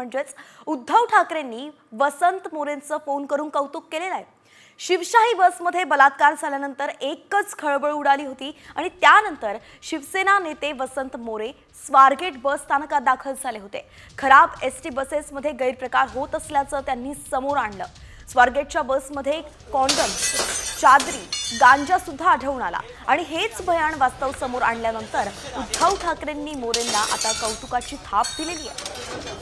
म्हणजेच उद्धव ठाकरेंनी वसंत मोरेंचं फोन करून कौतुक केलेलं आहे। शिवशाही बसमध्ये बलात्कार झाल्यानंतर एकच खळबळ उडाली होती आणि त्यानंतर शिवसेना नेते वसंत मोरे स्वारगेट बस स्थानकात दाखल झाले होते। खराब एसटी बसेसमध्ये गैरप्रकार होत असल्याचं त्यांनी समोर आणलं। स्वारगेटच्या बसमध्ये कॉन्डम, चादरी, गांजा सुद्धा आढळून आला आणि हेच भयान वास्तव समोर आणल्यानंतर उद्धव ठाकरेंनी मोरेंना आता कौतुकाची थाप दिलेली आहे।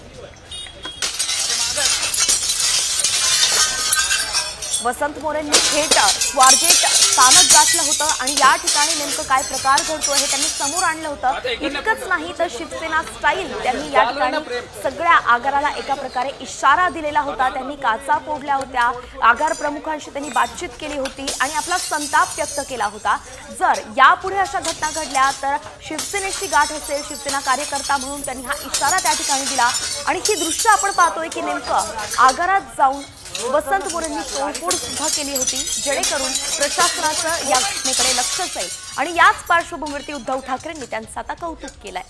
वसंत मोरेंनी थेट स्वारगेट स्थानक गाठलं होतं आणि या ठिकाणी नेमकं काय प्रकार घडतोय हे त्यांनी समोर आणलं होतं। इतकंच नाही तर शिवसेना स्टाईल त्यांनी या ठिकाणी सगळ्या आगाराला एका प्रकारे इशारा दिलेला होता। त्यांनी काचा फोडल्या होत्या, आगार प्रमुखांशी त्यांनी बातचीत केली होती आणि आपला संताप व्यक्त केला होता। जर यापुढे अशा घटना घडल्या तर शिवसेनेची गाठ असेल, शिवसेना कार्यकर्ता म्हणून त्यांनी हा इशारा त्या ठिकाणी दिला आणि ही दृश्य आपण पाहतोय की नेमकं आगारात जाऊन वसंत मोरेंनी तोडफोड सुद्धा केली होती, जेणेकरून प्रशासनाचं या घटनेकडे लक्ष जाईल आणि याच पार्श्वभूमीवरती उद्धव ठाकरेंनी त्यांचं आता कौतुक केलंय।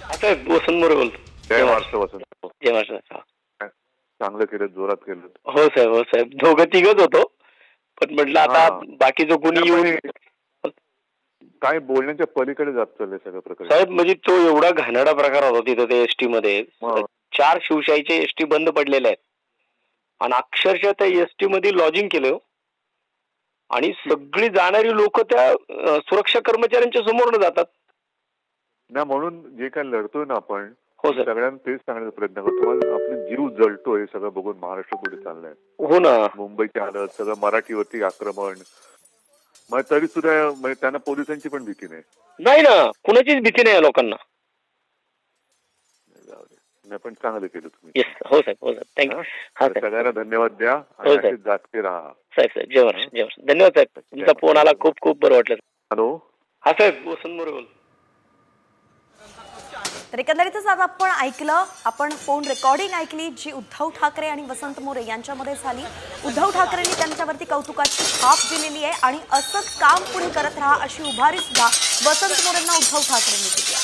आता वसंत मोरे बोलतो। जय महाराष्ट्र वसंत। जय महाराष्ट्र। चांगलं केलं, जोरात केलं। हो साहेब, हो साहेब, दोघं तिघच होतो, पण म्हटलं आता बाकीचं कोणी येऊन काय बोलण्याच्या पलीकडे जात चाललंय सगळं प्रकार साहेब। म्हणजे तो एवढा घाणेरडा प्रकार होता तिथं ते एसटी मध्ये 4 शिवशाहीचे एसटी बंद पडलेले आहेत आणि अक्षरशः त्या एसटी मध्ये लॉजिंग केलं आणि सगळी जाणारी लोक त्या सुरक्षा कर्मचाऱ्यांच्या समोर जातात ना, म्हणून जे काय लढतोय ना आपण, हो सर, सगळ्यांना तेच सांगण्याचा प्रयत्न करतो। आपले जीव जळतोय सगळं बघून, महाराष्ट्र पुढे चाललंय। हो ना, मुंबईची हालत, सगळं मराठीवरती आक्रमण, मग तरी सुद्धा त्यांना पोलिसांची पण भीती नाही ना, कुणाचीच भीती नाही लोकांना। नाही, पण चांगलं केलं तुम्ही। येस, हो साहेब, हो साहेब, थँक्यू। हा साहेब, सगळ्यांना धन्यवाद द्या हो आणि साहेब, जागते राहा। साहेब साहेब, जय महाराष्ट्र, जय महाराष्ट्र, धन्यवाद साहेब। तुमचा फोन आला, खूप खूप बरं वाटलं। हॅलो, हा साहेब, वसंत मोरे बोल। तर एकंदरीतच आज आपण ऐकलं, आपण फोन रेकॉर्डिंग ऐकली जी उद्धव ठाकरे आणि वसंत मोरे यांच्यामध्ये झाली। उद्धव ठाकरेंनी त्यांच्यावरती कौतुकाची थाप दिलेली आहे आणि असंच काम पुढे करत राहा अशी उभारी सुद्धा वसंत मोरेंना उद्धव ठाकरेंनी दिली।